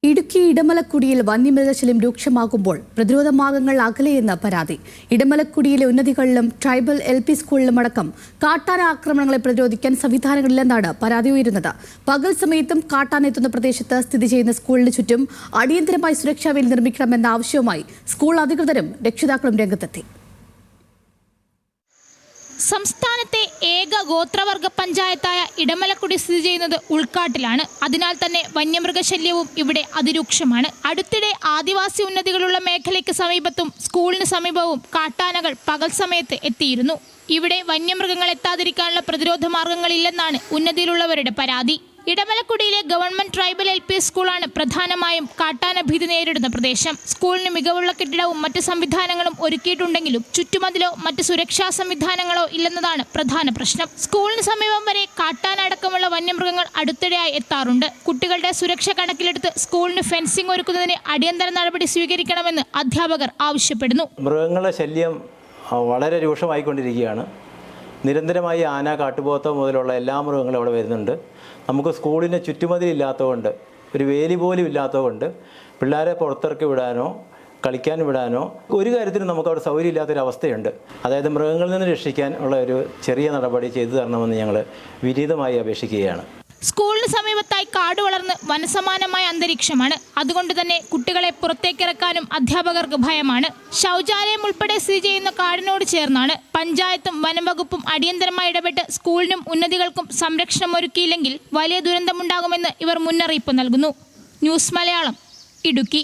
ഇടുക്കി ഇടമലക്കുടിയിൽ വന്യമൃഗശല്യം രൂക്ഷമാകുമ്പോൾ പ്രതിരോധ മാർഗങ്ങൾ അകലെയെന്ന പരാതി. ഇടമലക്കുടിയിലെ ഉന്നതികളിലും ട്രൈബൽ LP സ്കൂളിലും അടക്കം കാട്ടാന ആക്രമണങ്ങളെ പ്രതിരോധിക്കാൻ സംവിധാനങ്ങളില്ലെന്നാണ് പരാതി ഉയരുന്നത്. പകൽ സമയത്തും കാട്ടാന എത്തുന്ന പ്രദേശത്ത് സ്ഥിതി ചെയ്യുന്ന സ്കൂളിന് ചുറ്റും അടിയന്തരമായി സുരക്ഷാ വേലി നിർമ്മിക്കണമെന്ന ആവശ്യവുമായി സ്കൂൾ അധികൃതരും രക്ഷിതാക്കളും രംഗത്തെത്തി. സംസ്ഥാനത്തെ ഏക ഗോത്രവർഗ പഞ്ചായത്തായ ഇടമലക്കുടി സ്ഥിതി ചെയ്യുന്നത് ഉൾക്കാട്ടിലാണ്. അതിനാൽ തന്നെ വന്യമൃഗശല്യവും ഇവിടെ അതിരൂക്ഷമാണ്. അടുത്തിടെ ആദിവാസി ഉന്നതികളുള്ള മേഖലയ്ക്ക് സമീപത്തും സ്കൂളിന് സമീപവും കാട്ടാനകൾ പകൽ സമയത്ത് എത്തിയിരുന്നു. ഇവിടെ വന്യമൃഗങ്ങൾ എത്താതിരിക്കാനുള്ള പ്രതിരോധ മാർഗങ്ങളില്ലെന്നാണ് ഉന്നതിയിലുള്ളവരുടെ പരാതി. ഇടമലക്കുടിയിലെ ഗവൺമെന്റ് ട്രൈബൽ LP സ്കൂളാണ് പ്രധാനമായും കാട്ടാന ഭീതി നേരിടുന്ന പ്രദേശം. സ്കൂളിന് മികവുള്ള കെട്ടിടവും മറ്റ് സംവിധാനങ്ങളും ഒരുക്കിയിട്ടുണ്ടെങ്കിലും ചുറ്റുമതിലോ മറ്റ് സുരക്ഷാ സംവിധാനങ്ങളോ ഇല്ലെന്നതാണ് പ്രധാന പ്രശ്നം. സ്കൂളിന് സമീപം വരെ കാട്ടാന അടക്കമുള്ള വന്യമൃഗങ്ങൾ അടുത്തിടെയായി എത്താറുണ്ട്. കുട്ടികളുടെ സുരക്ഷ കണക്കിലെടുത്ത് സ്കൂളിന് ഫെൻസിംഗ് ഒരുക്കുന്നതിന് അടിയന്തര നടപടി സ്വീകരിക്കണമെന്ന് അധ്യാപകർ ആവശ്യപ്പെടുന്നു. മൃഗങ്ങളുടെ ശല്യം വളരെ രൂക്ഷമായിക്കൊണ്ടിരിക്കുകയാണ്. നിരന്തരമായി ആന, കാട്ടുപോത്ത് മുതലുള്ള എല്ലാ മൃഗങ്ങളും അവിടെ വരുന്നുണ്ട്. നമുക്ക് സ്കൂളിന് ചുറ്റുമതിലില്ലാത്തതുകൊണ്ട്, ഒരു വേലി പോലും ഇല്ലാത്തതുകൊണ്ട് പിള്ളേരെ പുറത്തിറക്കി വിടാനോ കളിക്കാൻ വിടാനോ ഒരു കാര്യത്തിനും നമുക്ക് അവിടെ സൗകര്യം ഇല്ലാത്തൊരവസ്ഥയുണ്ട്. അതായത് മൃഗങ്ങളിൽ നിന്ന് രക്ഷിക്കാൻ ഉള്ള ഒരു ചെറിയ നടപടി ചെയ്തു തരണമെന്ന് ഞങ്ങൾ വിനീതമായി അപേക്ഷിക്കുകയാണ്. സ്കൂളിന് സമീപത്തായി കാട് വളർന്ന് വനസമാനമായ അന്തരീക്ഷമാണ്. അതുകൊണ്ട് തന്നെ കുട്ടികളെ പുറത്തേക്കിറക്കാനും അധ്യാപകർക്ക് ഭയമാണ്. ശൗചാലയം ഉൾപ്പെടെ സ്ഥിതി ചെയ്യുന്ന കാടിനോട് ചേർന്നാണ്. പഞ്ചായത്തും വനംവകുപ്പും അടിയന്തരമായി ഇടപെട്ട് സ്കൂളിനും ഉന്നതികൾക്കും സംരക്ഷണം ഒരുക്കിയില്ലെങ്കിൽ വലിയ ദുരന്തമുണ്ടാകുമെന്ന് ഇവർ മുന്നറിയിപ്പ് നൽകുന്നു. ന്യൂസ് മലയാളം, ഇടുക്കി.